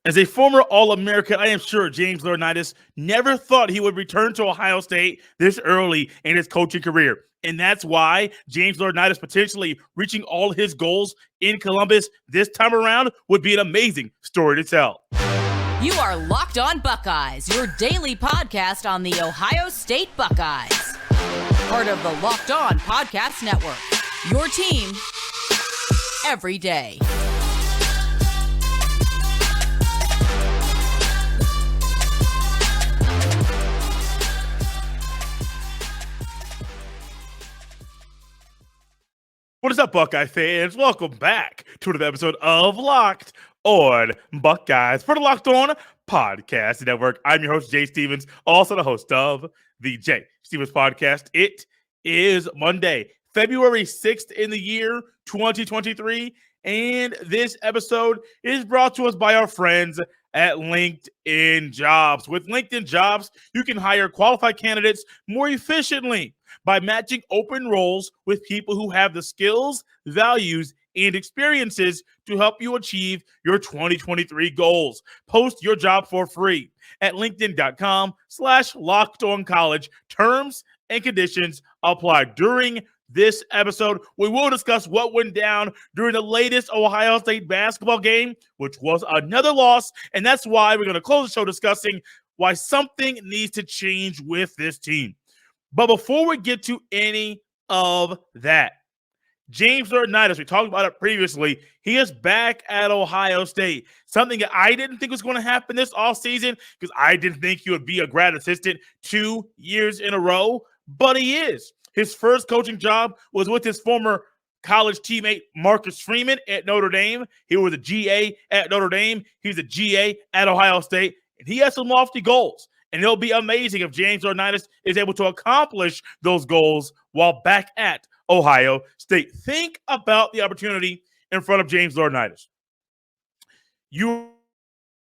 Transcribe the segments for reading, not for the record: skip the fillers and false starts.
As a former All-American, I am sure James Laurinaitis never thought he would return to Ohio State this early in his coaching career. And that's why James Laurinaitis potentially reaching all his goals in Columbus this time around would be an amazing story to tell. You are Locked On Buckeyes, your daily podcast on the Ohio State Buckeyes. Part of the Locked On Podcast Network, your team every day. What is up, Buckeye fans? Welcome back to another episode of Locked On Buckeyes for the Locked On Podcast Network. I'm your host, Jay Stevens, also the host of the Jay Stevens Podcast. It is Monday, February 6th in the year 2023, and this episode is brought to us by our friends at LinkedIn Jobs. With LinkedIn Jobs, you can hire qualified candidates more efficiently by matching open roles with people who have the skills, values, and experiences to help you achieve your 2023 goals. Post your job for free at linkedin.com/lockedoncollege. Terms and conditions apply. During this episode, we will discuss what went down during the latest Ohio State basketball game, which was another loss, and that's why we're going to close the show discussing why something needs to change with this team. But before we get to any of that, James Laurinaitis, we talked about it previously, he is back at Ohio State. Something that I didn't think was going to happen this offseason because I didn't think he would be a grad assistant 2 years in a row, but he is. His first coaching job was with his former college teammate Marcus Freeman at Notre Dame. He was a GA at Notre Dame. He's a GA at Ohio State, and he has some lofty goals. And it'll be amazing if James Laurinaitis is able to accomplish those goals while back at Ohio State. Think about the opportunity in front of James Laurinaitis. You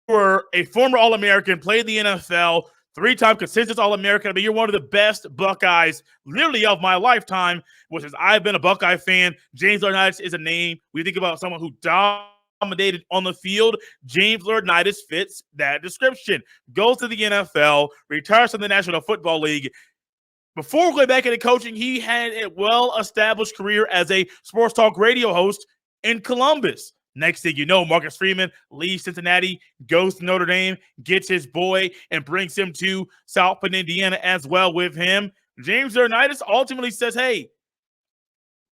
were a former All-American, played in the NFL, three-time consistent All-American. I mean, you're one of the best Buckeyes, literally, of my lifetime, which is I've been a Buckeye fan. James Laurinaitis is a name. We think about someone who dominated on the field. James Laurinaitis fits that description. Goes to the NFL, retires from the National Football League. Before going back into coaching, he had a well-established career as a sports talk radio host in Columbus. Next thing you know, Marcus Freeman leaves Cincinnati, goes to Notre Dame, gets his boy, and brings him to South Bend, Indiana as well with him. James Laurinaitis ultimately says, hey,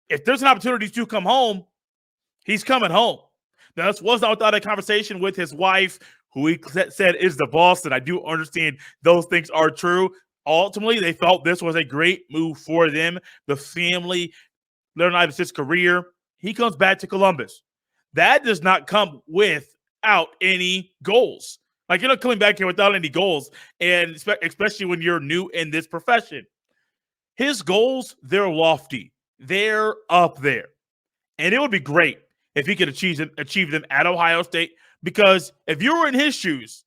if there's an opportunity to come home, he's coming home. Now, this was not without a conversation with his wife, who he said is the boss, and I do understand those things are true. Ultimately, they felt this was a great move for them, the family, Laurinaitis' career. He comes back to Columbus. That does not come without any goals. Like, you're not coming back here without any goals, and especially when you're new in this profession. His goals, they're lofty. They're up there. And it would be great if he could achieve them at Ohio State, because if you were in his shoes,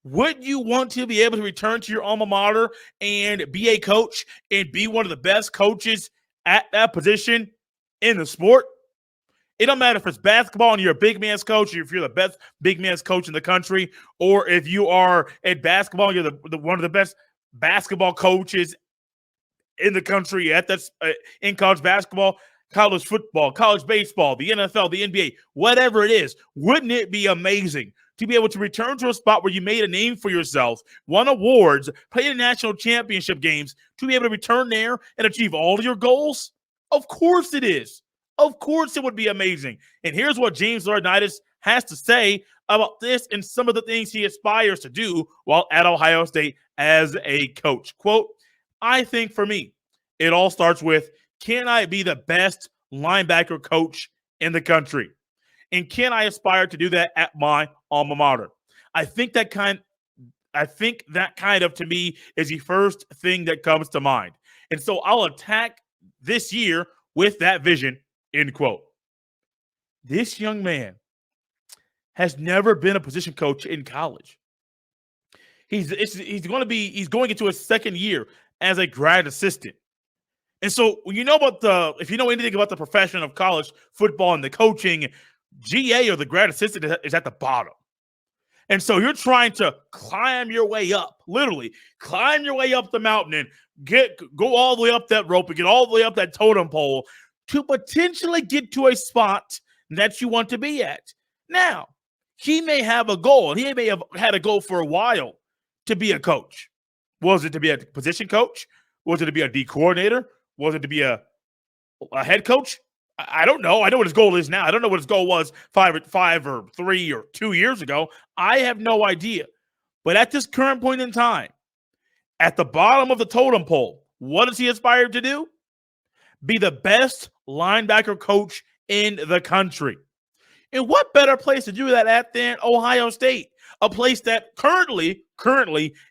would you want to be able to return to your alma mater and be a coach and be one of the best coaches at that position in the sport? It don't matter if it's basketball and you're a big man's coach, or if you're the best big man's coach in the country, or if you are at basketball, you're the one of the best basketball coaches in the country at this in college basketball, college football, college baseball, the NFL, the NBA, whatever it is. Wouldn't it be amazing to be able to return to a spot where you made a name for yourself, won awards, played in national championship games, to be able to return there and achieve all of your goals? Of course it is. Of course it would be amazing. And here's what James Laurinaitis has to say about this and some of the things he aspires to do while at Ohio State as a coach. Quote, I think for me, it all starts with, can I be the best linebacker coach in the country? And can I aspire to do that at my alma mater? I think that kind of, to me, is the first thing that comes to mind. And so I'll attack this year with that vision, end quote. This young man has never been a position coach in college. He's going into his second year as a grad assistant. And so if you know anything about the profession of college football and the coaching, GA or the grad assistant is at the bottom. And so you're trying to climb your way up, literally climb your way up the mountain and go all the way up that rope and get all the way up that totem pole to potentially get to a spot that you want to be at. Now, he may have a goal, and he may have had a goal for a while to be a coach. Was it to be a position coach? Was it to be a D coordinator? Was it to be a head coach? I don't know. I know what his goal is now. I don't know what his goal was 5 or 3 or 2 years ago. I have no idea. But at this current point in time, at the bottom of the totem pole, what does he aspire to do? Be the best linebacker coach in the country. And what better place to do that at than Ohio State, a place that currently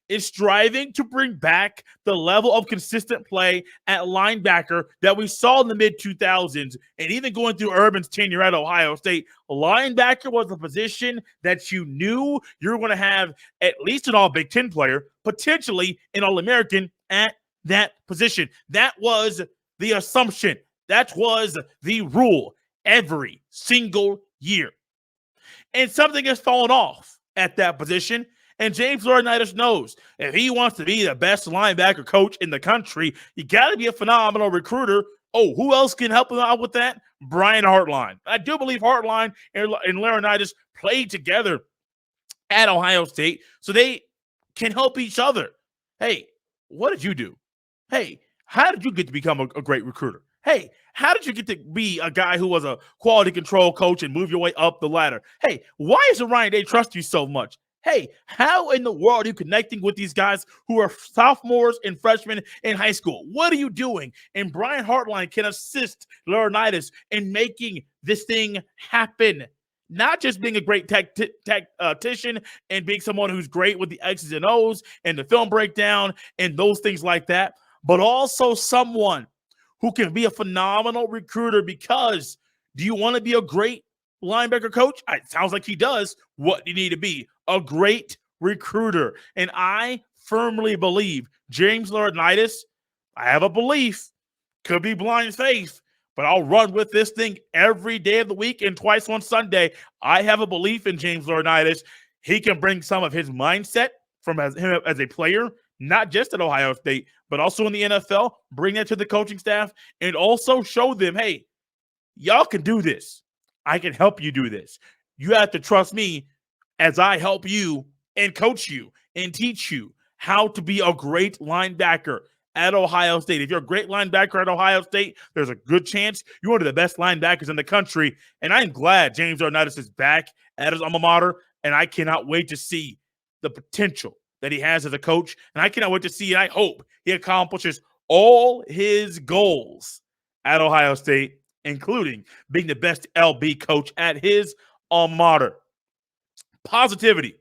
is striving to bring back the level of consistent play at linebacker that we saw in the mid-2000s. And even going through Urban's tenure at Ohio State, linebacker was a position that you knew you were going to have at least an All-Big Ten player, potentially an All-American at that position. That was the assumption. That was the rule every single year. And something has fallen off at that position. And James Laurinaitis knows if he wants to be the best linebacker coach in the country, you got to be a phenomenal recruiter. Oh, who else can help him out with that? Brian Hartline. I do believe Hartline and Laurinaitis played together at Ohio State so they can help each other. Hey, what did you do? Hey, how did you get to become a great recruiter? Hey, how did you get to be a guy who was a quality control coach and move your way up the ladder? Hey, why does Ryan Day trust you so much? Hey, how in the world are you connecting with these guys who are sophomores and freshmen in high school? What are you doing? And Brian Hartline can assist Laurinaitis in making this thing happen. Not just being a great tactician and being someone who's great with the X's and O's and the film breakdown and those things like that, but also someone who can be a phenomenal recruiter. Because do you want to be a great linebacker coach? It sounds like he does. What do you need to be? A great recruiter. And I firmly believe James Laurinaitis, I have a belief, could be blind faith, but I'll run with this thing every day of the week and twice on Sunday. I have a belief in James Laurinaitis. He can bring some of his mindset from him as a player, not just at Ohio State, but also in the NFL, bring that to the coaching staff and also show them, hey, y'all can do this. I can help you do this. You have to trust me as I help you and coach you and teach you how to be a great linebacker at Ohio State. If you're a great linebacker at Ohio State, there's a good chance you're one of the best linebackers in the country. And I'm glad James Laurinaitis is back at his alma mater, and I cannot wait to see the potential that he has as a coach. And I cannot wait to see, and I hope he accomplishes all his goals at Ohio State, including being the best LB coach at his alma mater. Positivity,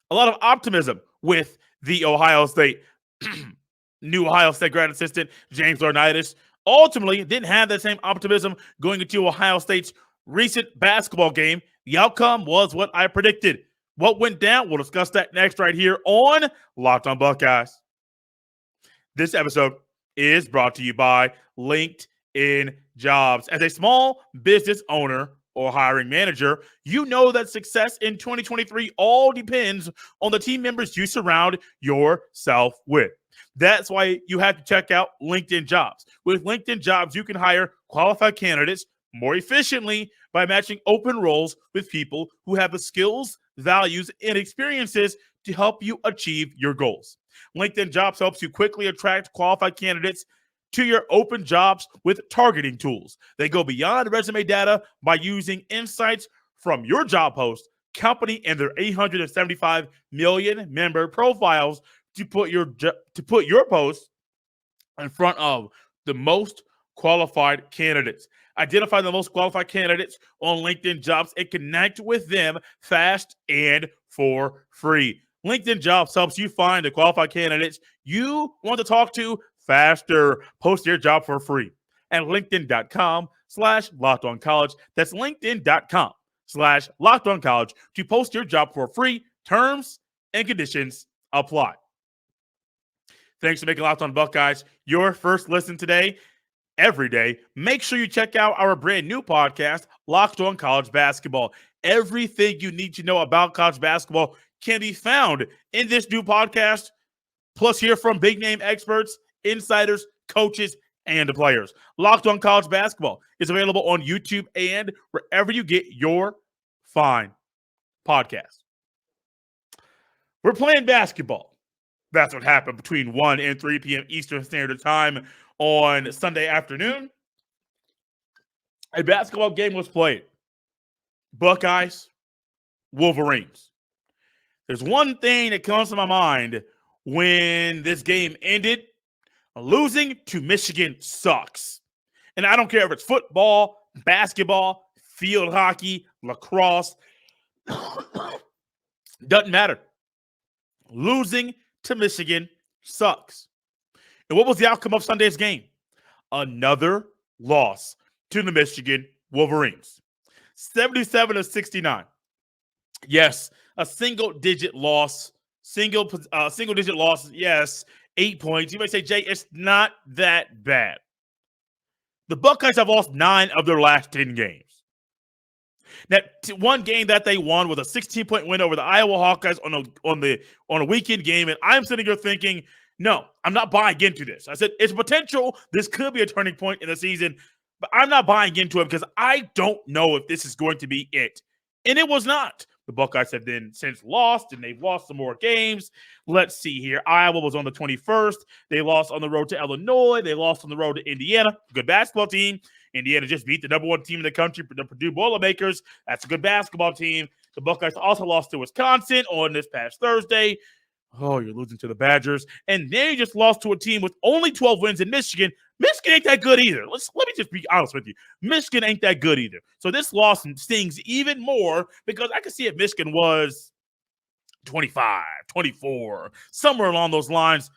a lot of optimism with the Ohio State, new Ohio State grad assistant, James Laurinaitis. Ultimately, didn't have that same optimism going into Ohio State's recent basketball game. The outcome was what I predicted. What went down? We'll discuss that next right here on Locked on Buckeyes. This episode is brought to you by LinkedIn Jobs. As a small business owner or hiring manager, you know that success in 2023 all depends on the team members you surround yourself with. That's why you have to check out LinkedIn Jobs. With LinkedIn Jobs, you can hire qualified candidates more efficiently by matching open roles with people who have the skills, values, and experiences to help you achieve your goals. LinkedIn Jobs helps you quickly attract qualified candidates to your open jobs with targeting tools. They go beyond resume data by using insights from your job post, company, and their 875 million member profiles to put your post in front of the most qualified candidates. Identify the most qualified candidates on LinkedIn Jobs and connect with them fast and for free. LinkedIn Jobs helps you find the qualified candidates you want to talk to faster. Post your job for free at linkedin.com/lockedoncollege. That's linkedin.com/lockedoncollege to post your job for free. Terms and conditions apply. Thanks for making Locked on Buckeyes your first listen today. Every day, make sure you check out our brand new podcast, Locked on College Basketball. Everything you need to know about college basketball can be found in this new podcast. Plus, hear from big name experts, insiders, coaches, and the players. Locked On College Basketball is available on YouTube and wherever you get your fine podcasts. We're playing basketball. That's what happened between 1 and 3 p.m. Eastern Standard Time on Sunday afternoon. A basketball game was played. Buckeyes, Wolverines. There's one thing that comes to my mind when this game ended. Losing to Michigan sucks. And I don't care if it's football, basketball, field hockey, lacrosse. Doesn't matter. Losing to Michigan sucks. And what was the outcome of Sunday's game? Another loss to the Michigan Wolverines. 77-69. Yes, a single-digit loss. Single-digit loss, yes. 8 points. You may say, Jay, it's not that bad. The Buckeyes have lost 9 of their last 10 games. That one game that they won was a 16-point win over the Iowa Hawkeyes on a weekend game, and I'm sitting here thinking, no, I'm not buying into this. I said it's potential. This could be a turning point in the season, but I'm not buying into it because I don't know if this is going to be it. And it was not. The Buckeyes have then since lost, and they've lost some more games. Let's see here. Iowa was on the 21st. They lost on the road to Illinois. They lost on the road to Indiana. Good basketball team. Indiana just beat the number 1 team in the country, the Purdue Boilermakers. That's a good basketball team. The Buckeyes also lost to Wisconsin on this past Thursday. Oh, you're losing to the Badgers. And then you just lost to a team with only 12 wins in Michigan. Michigan ain't that good either. Let me just be honest with you. Michigan ain't that good either. So this loss stings even more because I can see if Michigan was 25, 24, somewhere along those lines.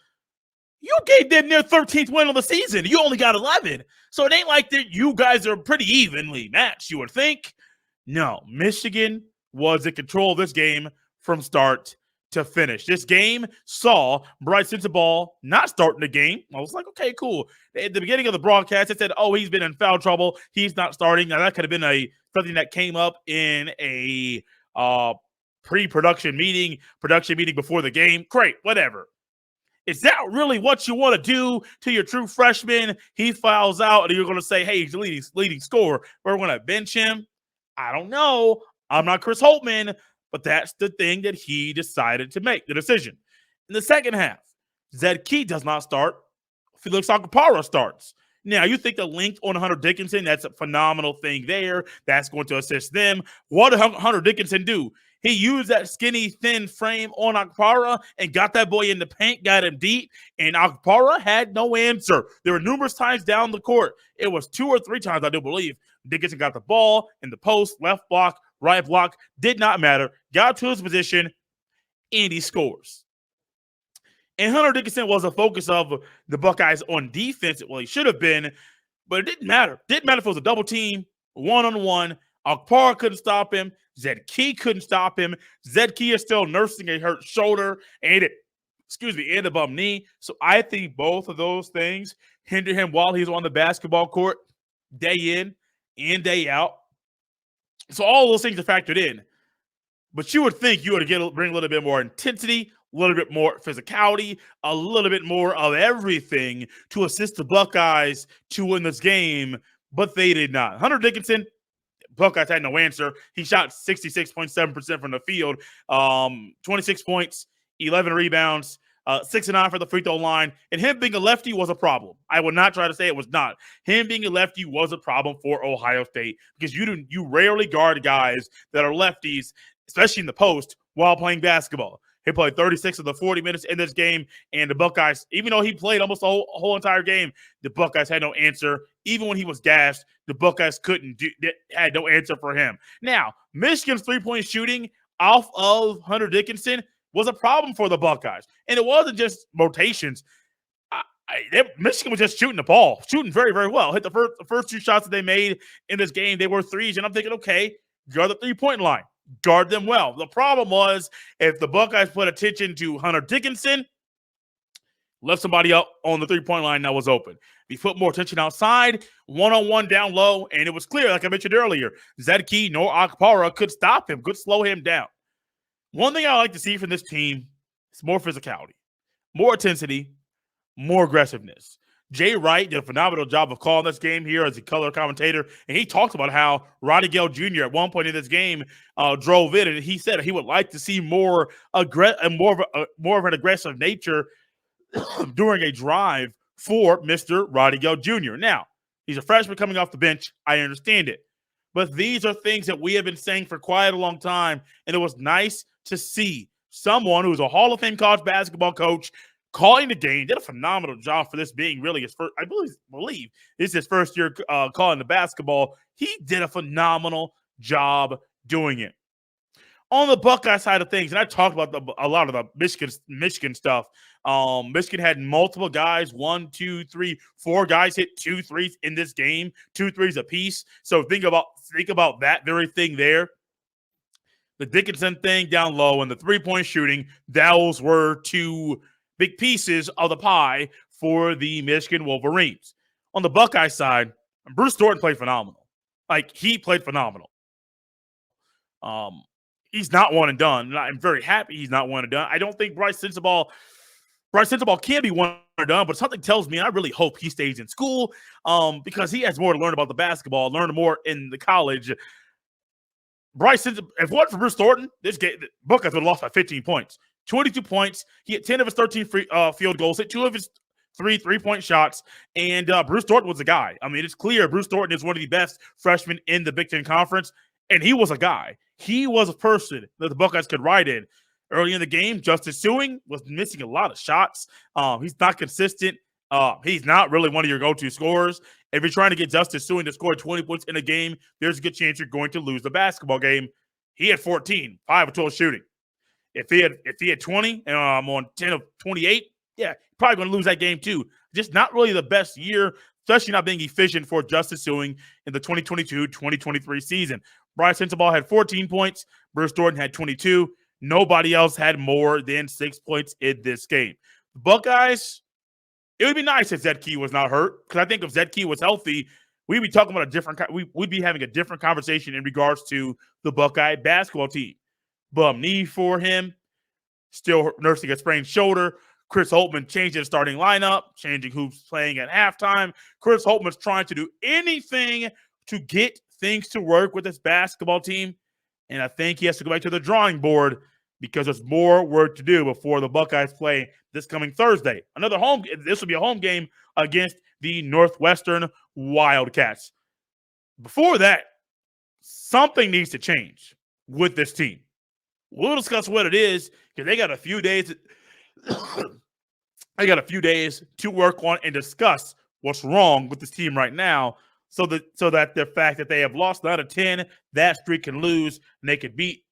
You gave them their 13th win of the season. You only got 11. So it ain't like that you guys are pretty evenly matched, you would think. No, Michigan was in control of this game from start to finish. This game saw Bryce Sensabaugh not starting the game. I was like, okay, cool. At the beginning of the broadcast, it said, oh, he's been in foul trouble. He's not starting. Now, that could have been something that came up in a production meeting before the game. Great, whatever. Is that really what you want to do to your true freshman? He fouls out, and you're going to say, hey, he's the leading scorer. We're going to bench him? I don't know. I'm not Chris Holtman, but that's the thing that he decided to make, the decision. In the second half, Zed Key does not start. Felix Akpara starts. Now, you think the length on Hunter Dickinson, that's a phenomenal thing there. That's going to assist them. What did Hunter Dickinson do? He used that skinny, thin frame on Akpara and got that boy in the paint, got him deep, and Akpara had no answer. There were numerous times down the court. It was 2 or 3 times, I do believe. Dickinson got the ball in the post, left block, right block, did not matter. Got to his position, and he scores. And Hunter Dickinson was a focus of the Buckeyes on defense. Well, he should have been, but it didn't matter. Didn't matter if it was a double team, one-on-one. Akpara couldn't stop him. Zed Key couldn't stop him. Zed Key is still nursing a hurt shoulder and a bum knee. So I think both of those things hinder him while he's on the basketball court day in and day out. So all those things are factored in. But you would think you would bring a little bit more intensity, a little bit more physicality, a little bit more of everything to assist the Buckeyes to win this game, but they did not. Hunter Dickinson, Buckeyes had no answer. He shot 66.7% from the field, 26 points, 11 rebounds, 6 and 9 for the free throw line. And him being a lefty was a problem. I would not try to say it was not. Him being a lefty was a problem for Ohio State because you rarely guard guys that are lefties, especially in the post, while playing basketball. He played 36 of the 40 minutes in this game, and the Buckeyes, even though he played almost the whole entire game, the Buckeyes had no answer. Even when he was gassed, the Buckeyes had no answer for him. Now, Michigan's three-point shooting off of Hunter Dickinson was a problem for the Buckeyes, and it wasn't just rotations. Michigan was just shooting the ball, shooting very, very well. Hit the first 2 shots that they made in this game, they were threes, and I'm thinking, okay, guard the three-point line. Guard them well. The problem was if the Buckeyes put attention to Hunter Dickinson, left somebody up on the three-point line that was open. He put more attention outside, one-on-one down low, and it was clear, like I mentioned earlier, Zedke nor Akpara could stop him, could slow him down. One thing I like to see from this team is more physicality, more intensity, more aggressiveness. Jay Wright did a phenomenal job of calling this game here as a color commentator, and he talked about how Roddy Gale Jr. at one point in this game drove in, and he said he would like to see more of an aggressive nature during a drive for Mr. Roddy Gale Jr. Now, he's a freshman coming off the bench. I understand it. But these are things that we have been saying for quite a long time, and it was nice to see someone who's a Hall of Fame college basketball coach calling the game. Did a phenomenal job for this being really his first, I believe this is his first year calling the basketball. He did a phenomenal job doing it. On the Buckeye side of things, and I talked about a lot of the Michigan stuff. Michigan had multiple guys, 1, 2, 3, 4 guys hit 2 threes in this game, 2 threes apiece. So think about that very thing there. The Dickinson thing down low and the three-point shooting, those were 2 big pieces of the pie for the Michigan Wolverines. On the Buckeye side, Bruce Thornton played phenomenal. He played phenomenal. He's not one and done. And I'm very happy he's not one and done. I don't think Bryce Sensabaugh can be one and done, but something tells me I really hope he stays in school because he has more to learn about the basketball, learn more in the college. If it wasn't for Bruce Thornton, this game, Buckeyes would have lost by 15 points. 22 points. He hit 10 of his 13 field goals, hit 2 of his 3 three-point shots, and Bruce Thornton was a guy. I mean, it's clear Bruce Thornton is one of the best freshmen in the Big Ten Conference, and he was a guy. He was a person that the Buckeyes could ride in. Early in the game, Justice Suing was missing a lot of shots. He's not consistent. He's not really one of your go-to scorers. If you're trying to get Justice Suing to score 20 points in a game, there's a good chance you're going to lose the basketball game. He had 14, 5 of 12 shooting. If he had 20 on 10 of 28, yeah, probably going to lose that game too. Just not really the best year, especially not being efficient for Justice Suing in the 2022-2023 season. Bryce Sensabaugh had 14 points. Bruce Thornton had 22. Nobody else had more than 6 points in this game. The Buckeyes, it would be nice if Zedke was not hurt, because I think if Zedke was healthy, we'd be talking about we'd be having a different conversation in regards to the Buckeye basketball team. Bum knee for him, still nursing a sprained shoulder. Chris Holtmann changed the starting lineup, changing who's playing at halftime. Chris Holtmann's trying to do anything to get things to work with this basketball team, and I think he has to go back to the drawing board because there's more work to do before the Buckeyes play this coming Thursday. This will be a home game against the Northwestern Wildcats. Before that, something needs to change with this team. We'll discuss what it is because they got a few days. They got a few days to work on and discuss what's wrong with this team right now, so that the fact that they have lost 9 of 10, that streak can lose, and they can beat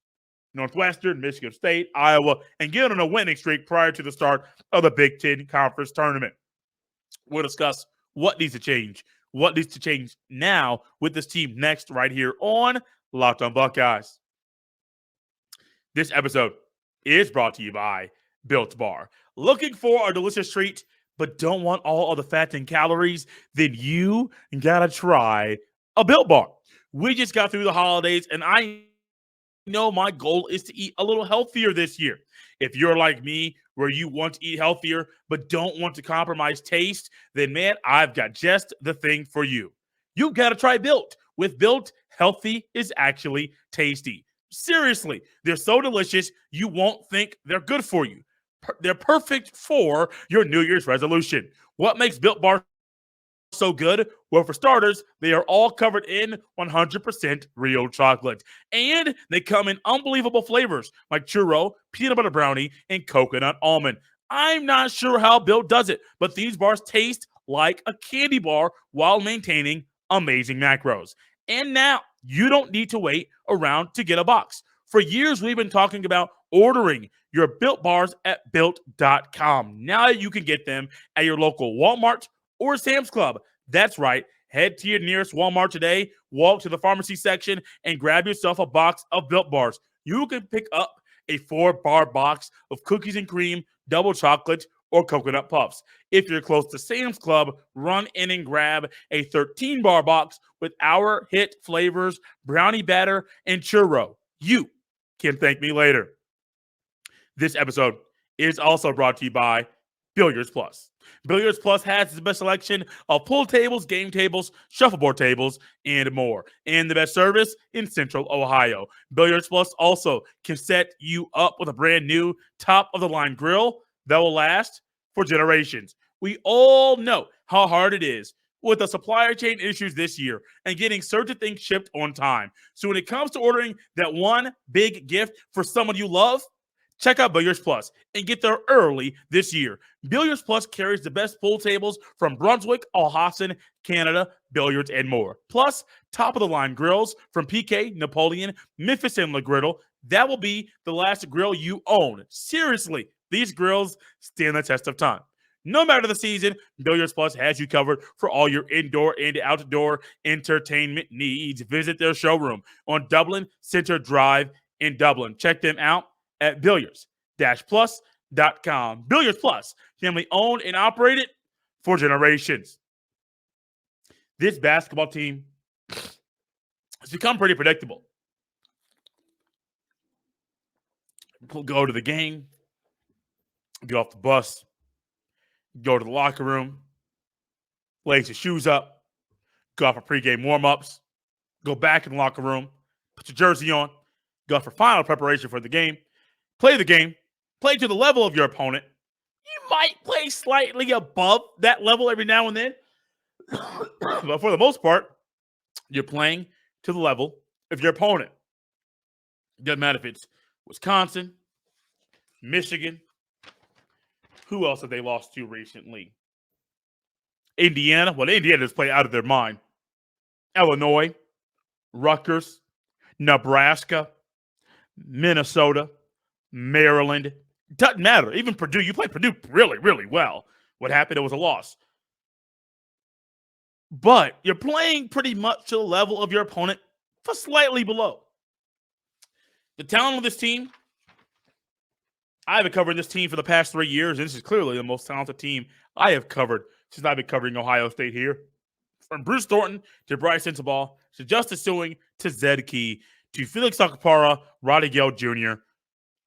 Northwestern, Michigan State, Iowa, and get on a winning streak prior to the start of the Big Ten Conference Tournament. We'll discuss what needs to change now with this team next right here on Locked on Buckeyes. This episode is brought to you by Built Bar. Looking for a delicious treat but don't want all of the fat and calories? Then you gotta try a Built Bar. We just got through the holidays, and I know my goal is to eat a little healthier this year. If you're like me, where you want to eat healthier but don't want to compromise taste, then man, I've got just the thing for you. You've got to try Built. With Built, healthy is actually tasty. Seriously, they're so delicious, you won't think they're good for you. They're perfect for your New Year's resolution. What makes Built Bar so good? Well, for starters, they are all covered in 100% real chocolate. And they come in unbelievable flavors like churro, peanut butter brownie, and coconut almond. I'm not sure how Built does it, but these bars taste like a candy bar while maintaining amazing macros. And now you don't need to wait around to get a box. For years, we've been talking about ordering your Built Bars at Built.com. Now you can get them at your local Walmart or Sam's Club. That's right. Head to your nearest Walmart today, walk to the pharmacy section, and grab yourself a box of Built Bars. You can pick up a 4-bar box of cookies and cream, double chocolate, or coconut puffs. If you're close to Sam's Club, run in and grab a 13-bar box with our hit flavors, brownie batter, and churro. You can thank me later. This episode is also brought to you by Billiards Plus. Billiards Plus has the best selection of pool tables, game tables, shuffleboard tables, and more. And the best service in Central Ohio. Billiards Plus also can set you up with a brand new top-of-the-line grill that will last for generations. We all know how hard it is with the supply chain issues this year and getting certain things shipped on time. So when it comes to ordering that one big gift for someone you love, check out Billiards Plus and get there early this year. Billiards Plus carries the best pool tables from Brunswick, Alhassan, Canada, Billiards, and more. Plus, top-of-the-line grills from PK, Napoleon, Memphis, and Le Griddle. That will be the last grill you own. Seriously, these grills stand the test of time. No matter the season, Billiards Plus has you covered for all your indoor and outdoor entertainment needs. Visit their showroom on Dublin Center Drive in Dublin. Check them out at billiards-plus.com. Billiards Plus, family owned and operated for generations. This basketball team has become pretty predictable. Go to the game, get off the bus, go to the locker room, lace your shoes up, go out for pregame warm-ups, go back in the locker room, put your jersey on, go out for final preparation for the game, play the game, play to the level of your opponent. You might play slightly above that level every now and then, but for the most part, you're playing to the level of your opponent. It doesn't matter if it's Wisconsin, Michigan. Who else have they lost to recently? Indiana. Well, Indiana just played out of their mind. Illinois, Rutgers, Nebraska, Minnesota, Maryland. Doesn't matter. Even Purdue. You played Purdue really, really well. What happened? It was a loss. But you're playing pretty much to the level of your opponent, for slightly below. The talent of this team, I've been covering this team for the past 3 years, and this is clearly the most talented team I have covered since I've been covering Ohio State here. From Bruce Thornton to Bryce Sensabaugh to Justice Sewing to Zed Key to Felix Akapara, Roddy Gale Jr.,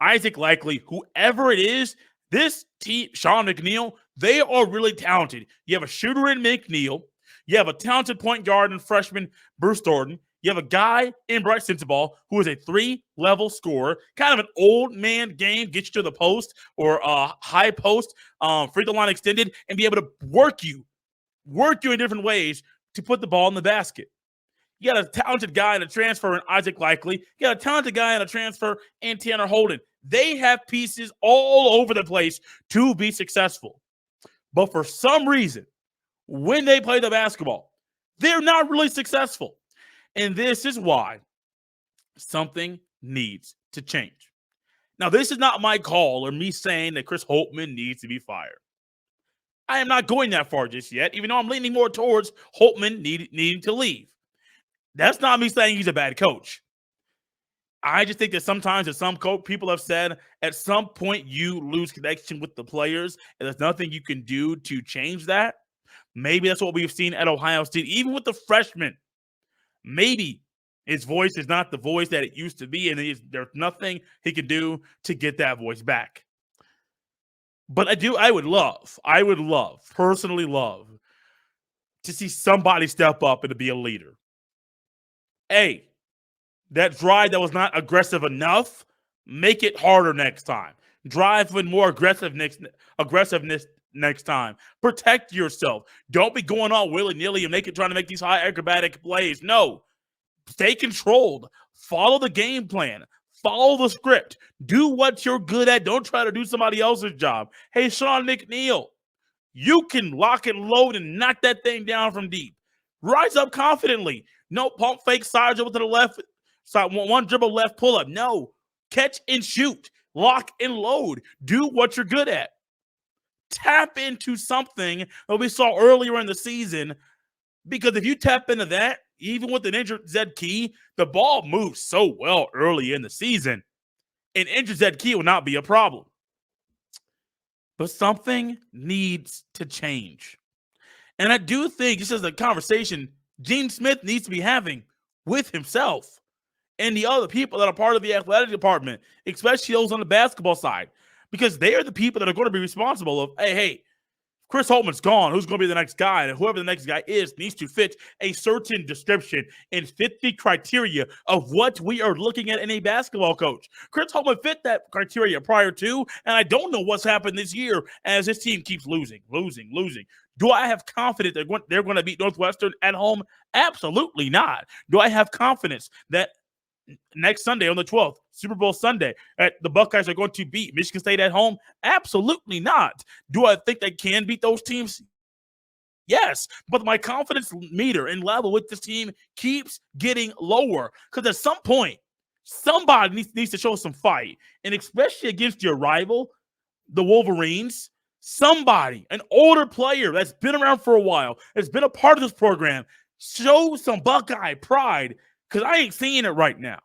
Isaac Likely, whoever it is, this team, Sean McNeil, they are really talented. You have a shooter in McNeil. You have a talented point guard and freshman Bruce Thornton. You have a guy in Bryce Sensabaugh who is a 3-level scorer, kind of an old man game, get you to the post or high post, free throw line extended, and be able to work you in different ways to put the ball in the basket. You got a talented guy in a transfer in Isaac Likely. You got a talented guy in a transfer in Tanner Holden. They have pieces all over the place to be successful. But for some reason, when they play the basketball, they're not really successful. And this is why something needs to change. Now, this is not my call or me saying that Chris Holtmann needs to be fired. I am not going that far just yet, even though I'm leaning more towards Holtmann needing to leave. That's not me saying he's a bad coach. I just think that sometimes, as some people have said, at some point you lose connection with the players, and there's nothing you can do to change that. Maybe that's what we've seen at Ohio State, even with the freshmen. Maybe his voice is not the voice that it used to be, and there's nothing he can do to get that voice back. But I would personally love to see somebody step up and to be a leader. That drive that was not aggressive enough, make it harder next time. Drive with more aggressiveness next time. Protect yourself. Don't be going all willy-nilly and trying to make these high acrobatic plays. No. Stay controlled. Follow the game plan. Follow the script. Do what you're good at. Don't try to do somebody else's job. Hey, Sean McNeil, you can lock and load and knock that thing down from deep. Rise up confidently. No pump fake side dribble to the left. Side, one dribble left pull up. No. Catch and shoot. Lock and load. Do what you're good at. Tap into something that we saw earlier in the season, because if you tap into that, even with an injured Zed Key, the ball moves so well early in the season. An injured Zed Key will not be a problem. but something needs to change. And I do think this is a conversation Gene Smith needs to be having with himself and the other people that are part of the athletic department, especially those on the basketball side, because they are the people that are going to be responsible of, hey, Chris Holtman's gone. Who's going to be the next guy? And whoever the next guy is needs to fit a certain description and fit the criteria of what we are looking at in a basketball coach. Chris Holtman fit that criteria prior to, and I don't know what's happened this year as this team keeps losing. Do I have confidence they're going to beat Northwestern at home? Absolutely not. Do I have confidence that next Sunday on the 12th, Super Bowl Sunday, the Buckeyes are going to beat Michigan State at home? Absolutely not. Do I think they can beat those teams? Yes, but my confidence meter and level with this team keeps getting lower because at some point, somebody needs to show some fight, and especially against your rival, the Wolverines. Somebody, an older player that's been around for a while, that's been a part of this program, show some Buckeye pride. Because I ain't seeing it right now.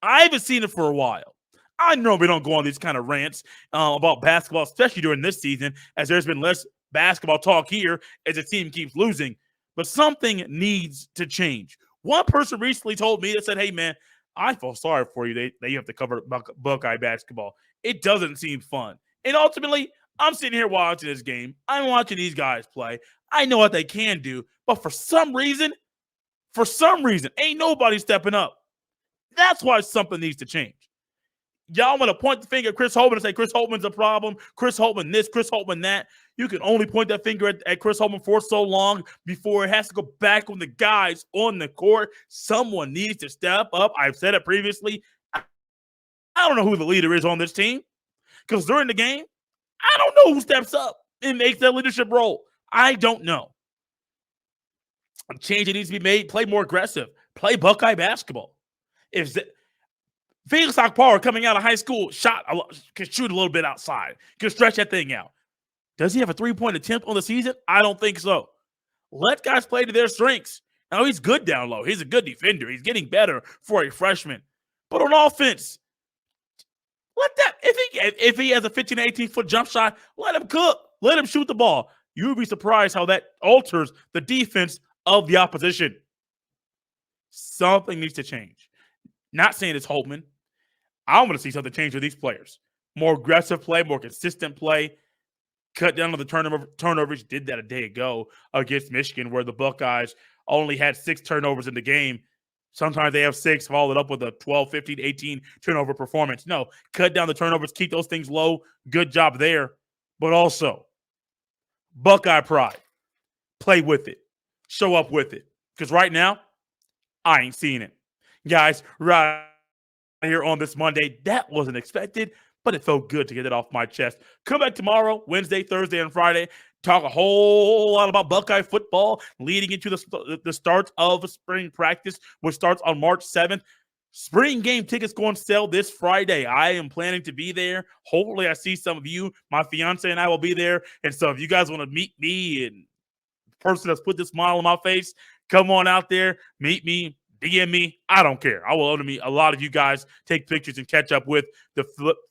I haven't seen it for a while. I know we don't go on these kind of rants about basketball, especially during this season, as there's been less basketball talk here as the team keeps losing. But something needs to change. One person recently told me that said, hey, man, I feel sorry for you that you have to cover Buckeye basketball. It doesn't seem fun. And ultimately, I'm sitting here watching this game. I'm watching these guys play. I know what they can do. But for some reason, ain't nobody stepping up. That's why something needs to change. Y'all want to point the finger at Chris Holtman and say Chris Holtman's a problem, Chris Holtman this, Chris Holtman that. You can only point that finger at Chris Holtman for so long before it has to go back on the guys on the court. Someone needs to step up. I've said it previously. I don't know who the leader is on this team because during the game, I don't know who steps up and makes that leadership role. I don't know. A change that needs to be made. Play more aggressive. Play Buckeye basketball. If Felix Akpar coming out of high school can shoot a little bit outside, can stretch that thing out. Does he have a three-point attempt on the season? I don't think so. Let guys play to their strengths. Now, he's good down low. He's a good defender. He's getting better for a freshman. But on offense, let that if he has a 15 to 18-foot jump shot, let him cook. Let him shoot the ball. You would be surprised how that alters the defense of the opposition. Something needs to change. Not saying it's Holtman. I want to see something change with these players. More aggressive play, more consistent play. Cut down on the turnovers. Did that a day ago against Michigan, where the Buckeyes only had 6 turnovers in the game. Sometimes they have 6, followed up with a 12, 15, 18 turnover performance. No, cut down the turnovers, keep those things low. Good job there. But also, Buckeye pride. Play with it. Show up with it. Because right now, I ain't seeing it. Guys, right here on this Monday, that wasn't expected, but it felt good to get it off my chest. Come back tomorrow, Wednesday, Thursday, and Friday. Talk a whole lot about Buckeye football leading into the start of spring practice, which starts on March 7th. Spring game tickets going to sell this Friday. I am planning to be there. Hopefully, I see some of you. My fiance and I will be there. And so if you guys want to meet me and the person that's put this smile on my face, come on out there, meet me. DM me. I don't care. I will love to meet a lot of you guys, take pictures, and catch up with the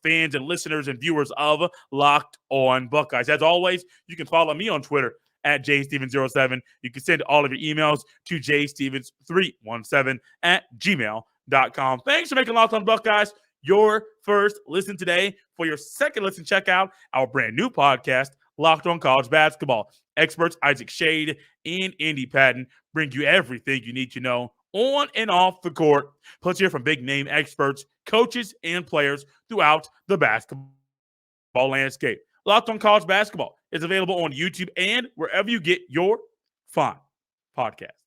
fans and listeners and viewers of Locked On Buckeyes. As always, you can follow me on Twitter at jstevens07. You can send all of your emails to jstevens317@gmail.com. Thanks for making Locked On Buckeyes your first listen today. For your second listen, check out our brand new podcast, Locked On College Basketball. Experts Isaac Shade and Andy Patton bring you everything you need to know on and off the court. Plus, hear from big-name experts, coaches, and players throughout the basketball landscape. Locked On College Basketball is available on YouTube and wherever you get your fine podcasts.